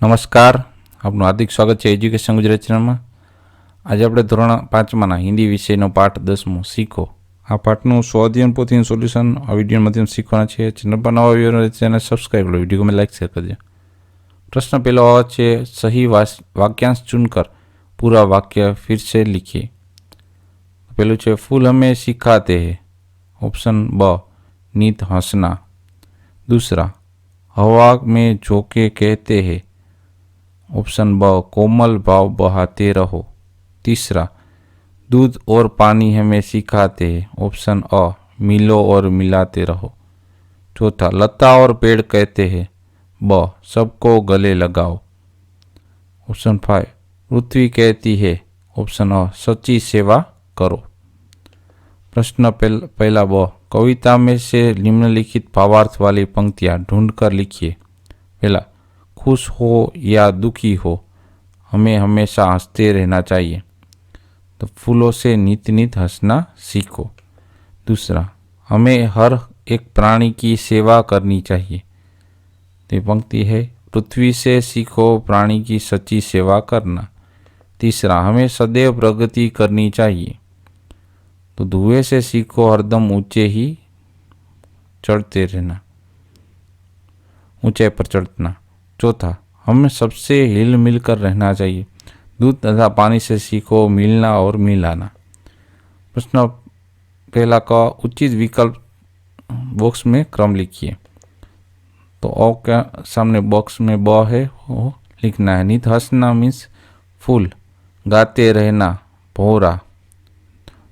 नमस्कार, आपનું हार्दिक स्वागत है एज्युकेशन गुजरात चैनल में। आज આપણે ધોરણ 5 हिंदी विषयનો પાઠ 10 શીખો। આ પાઠનું સ્વાધ્યાયન પોથીનું સોલ્યુશન આ વિડીયોના માધ્યમથી શીખવાના છે। ચેનલ પર નવા આવ્યો હોય ચેનલ સબસ્ક્રાઇબ કરો, વિડીયો में लाइक शेयर कर दिया। प्रश्न पहला है सही वाक्यांश चुनकर पूरा वाक्य फिर से लिखिए। पहलू है फूल हमें सिखाते हैं, ऑप्शन ब नीत हंसना। दूसरा हवा में झोंके कहते हैं, ऑप्शन ब कोमल भाव बहाते रहो। तीसरा दूध और पानी हमें सिखाते हैं, ऑप्शन अ मिलो और मिलाते रहो। चौथा लता और पेड़ कहते हैं, ब सबको गले लगाओ। ऑप्शन 5 पृथ्वी कहती है, ऑप्शन अ सच्ची सेवा करो। प्रश्न पहला ब कविता में से निम्नलिखित भावार्थ वाली पंक्तियां ढूंढकर लिखिए। पहला खुश हो या दुखी हो हमें हमेशा हंसते रहना चाहिए, तो फूलों से नित नित हंसना सीखो। दूसरा हमें हर एक प्राणी की सेवा करनी चाहिए, तो पंक्ति है पृथ्वी से सीखो प्राणी की सच्ची सेवा करना। तीसरा हमें सदैव प्रगति करनी चाहिए, तो धुएं से सीखो हरदम ऊंचे ही चढ़ते रहना, ऊंचाई पर चढ़ना। चौथा हमें सबसे हिल मिल कर रहना चाहिए, दूध तथा पानी से सीखो मिलना और मिलाना। प्रश्न पहला का उचित विकल्प बॉक्स में क्रम लिखिए। तो ओ क्या सामने बॉक्स में ब है वो लिखना है। नित हंसना मीन्स फूल, गाते रहना भौरा,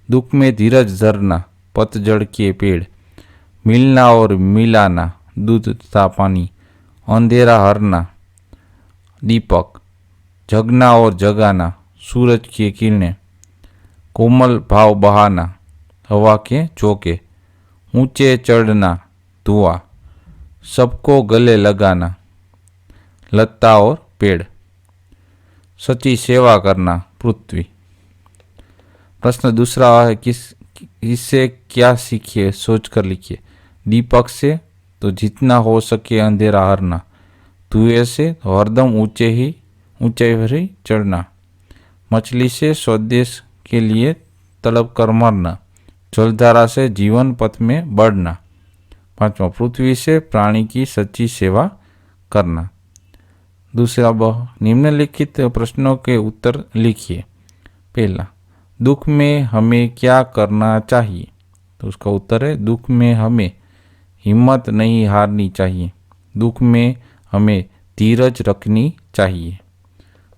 दुख में धीरज धरना पतझड़ के पेड़, मिलना और मिलाना दूध तथा पानी, अंधेरा हरना दीपक, जगना और जगाना सूरज की किरणें, कोमल भाव बहाना हवा के झोंके, ऊंचे चढ़ना धुआं, सबको गले लगाना लता और पेड़, सच्ची सेवा करना पृथ्वी। प्रश्न दूसरा है इससे क्या सीखिए, सोचकर लिखिए। दीपक से तो जितना हो सके अंधेरा हरना, धुएं से तो हरदम ऊंचाई पर ही चढ़ना, मछली से स्वदेश के लिए तड़प कर मरना, जलधारा से जीवन पथ में बढ़ना। पांचवा पृथ्वी से प्राणी की सच्ची सेवा करना। दूसरा ब निम्नलिखित प्रश्नों के उत्तर लिखिए। पहला दुख में हमें क्या करना चाहिए, तो उसका उत्तर है दुख में हमें हिम्मत नहीं हारनी चाहिए, दुख में हमें धीरज रखनी चाहिए।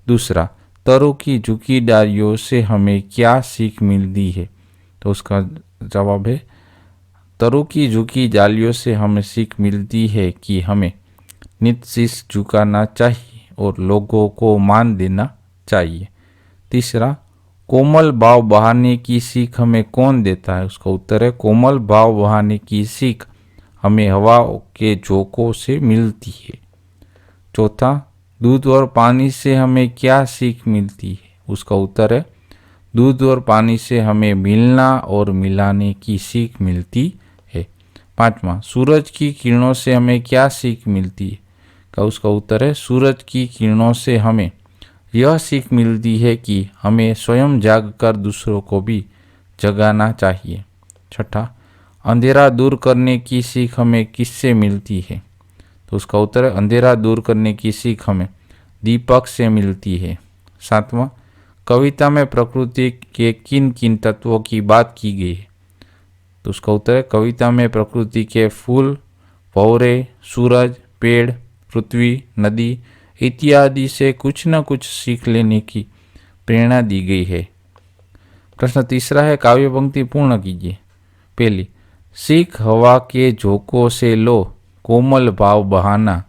दूसरा तरों की झुकी डालियों से हमें क्या सीख मिलती है, तो उसका जवाब है तरों की झुकी डालियों से हमें सीख मिलती है कि हमें नित शीश झुकाना चाहिए और लोगों को मान देना चाहिए। तीसरा कोमल भाव बहाने की सीख हमें कौन देता है, उसका उत्तर है कोमल भाव बहाने की सीख हमें हवा के झोंकों से मिलती है। चौथा दूध और पानी से हमें क्या सीख मिलती है, उसका उत्तर है दूध और पानी से हमें मिलना और मिलाने की सीख मिलती है। पांचवा सूरज की किरणों से हमें क्या सीख मिलती है, का उसका उत्तर है सूरज की किरणों से हमें यह सीख मिलती है कि हमें स्वयं जागकर दूसरों को भी जगाना चाहिए। छठा अंधेरा दूर करने की सीख हमें किससे मिलती है, तो उसका उत्तर है अंधेरा दूर करने की सीख हमें दीपक से मिलती है। सातवां कविता में प्रकृति के किन किन तत्वों की बात की गई है, तो उसका उत्तर है कविता में प्रकृति के फूल, भौरे, सूरज, पेड़, पृथ्वी, नदी इत्यादि से कुछ न कुछ सीख लेने की प्रेरणा दी गई है। प्रश्न तीसरा है काव्य पंक्ति पूर्ण कीजिए। पहली सीख हवा के झोंकों से लो कोमल भाव बहाना,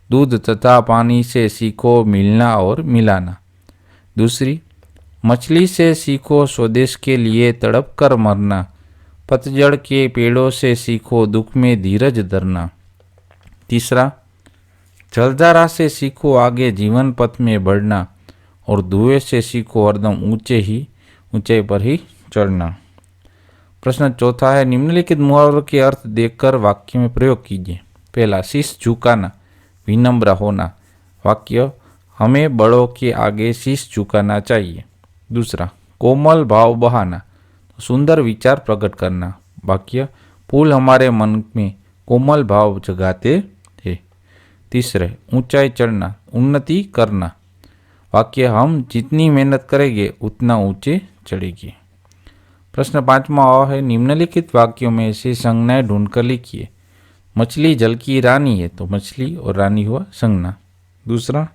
दूध तथा पानी से सीखो मिलना और मिलाना। दूसरी मछली से सीखो स्वदेश के लिए तड़प कर मरना, पतझड़ के पेड़ों से सीखो दुख में धीरज धरना। तीसरा जलधारा से सीखो आगे जीवन पथ में बढ़ना और धुएं से सीखो हरदम ऊंचाई पर ही चढ़ना। प्रश्न चौथा है निम्नलिखित मुहावरों के अर्थ देखकर वाक्य में प्रयोग कीजिए। पहला शीश झुकाना विनम्र होना, वाक्य हमें बड़ों के आगे शीश झुकाना चाहिए। दूसरा, कोमल भाव बहाना, सुंदर विचार प्रकट करना। वाक्य, फूल हमारे मन में कोमल भाव जगाते हैं। तीसरे, ऊंचाई चढ़ना, उन्नति करना। वाक्य, हम जितनी मेहनत करेंगे उतना ऊंचे चढ़ेंगे। प्रश्न 5वां है, निम्नलिखित वाक्यों में से संज्ञाएं ढूंढकर लिखिए। मछली जल की रानी है, तो मछली और रानी हुआ संज्ञा। दूसरा,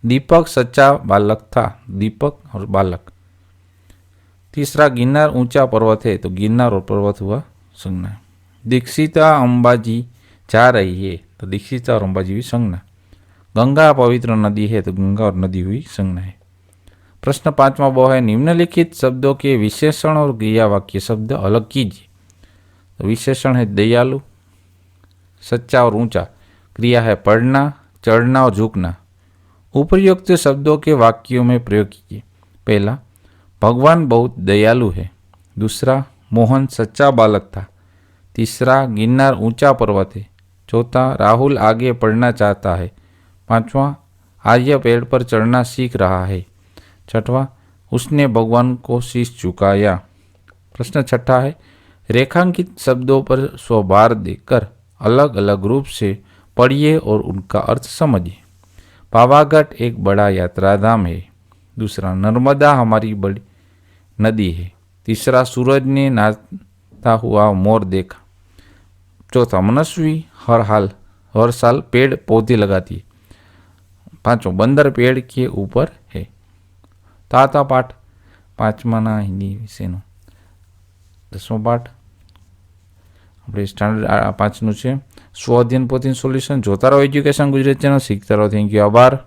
दीपक सच्चा बालक था, दीपक और बालक। तीसरा, गिरनार ऊंचा पर्वत है, तो गिरनार और पर्वत हुआ संज्ञा। दीक्षिता अंबाजी जा रही है, तो दीक्षिता और अंबाजी हुई संज्ञा। गंगा पवित्र नदी है, तो गंगा और नदी हुई संज्ञा है। प्रश्न 5वां वो है, निम्नलिखित शब्दों के विशेषण और क्रिया वाक्य शब्द अलग कीजिए। तो विशेषण है दयालु, सच्चा और ऊंचा। क्रिया है पढ़ना, चढ़ना और झुकना। उपयुक्त शब्दों के वाक्यों में प्रयोग कीजिए। पहला, भगवान बहुत दयालु है। दूसरा, मोहन सच्चा बालक था। तीसरा, गिरनार ऊंचा पर्वत है। चौथा, राहुल आगे पढ़ना चाहता है। पांचवा, आर्य पेड़ पर चढ़ना सीख रहा है। छठवां, उसने भगवान को शीश झुकाया। प्रश्न 6 है, रेखांकित शब्दों पर स्वभार देकर अलग अलग रूप से पढ़िए और उनका अर्थ समझिए। पावागढ़ एक बड़ा यात्रा धाम है। दूसरा, नर्मदा हमारी बड़ी नदी है। तीसरा, सूरज ने नाचता हुआ मोर देखा। चौथा, मनस्वी हर साल पेड़ पौधे लगाती है। पांचों, बंदर पेड़ के ऊपर है। ताता पाठ 5माના हिंदी विषयનો 10મો પાઠ આપણે સ્ટાન્ડર્ડ 5નું છે. સ્વ અધ્યયન પોથીનું સોલ્યુશન જોતા રહો એજ્યુકેશન ગુજરાતી ચેનલ, શીખતા રહો. થેન્ક યુ, આભાર.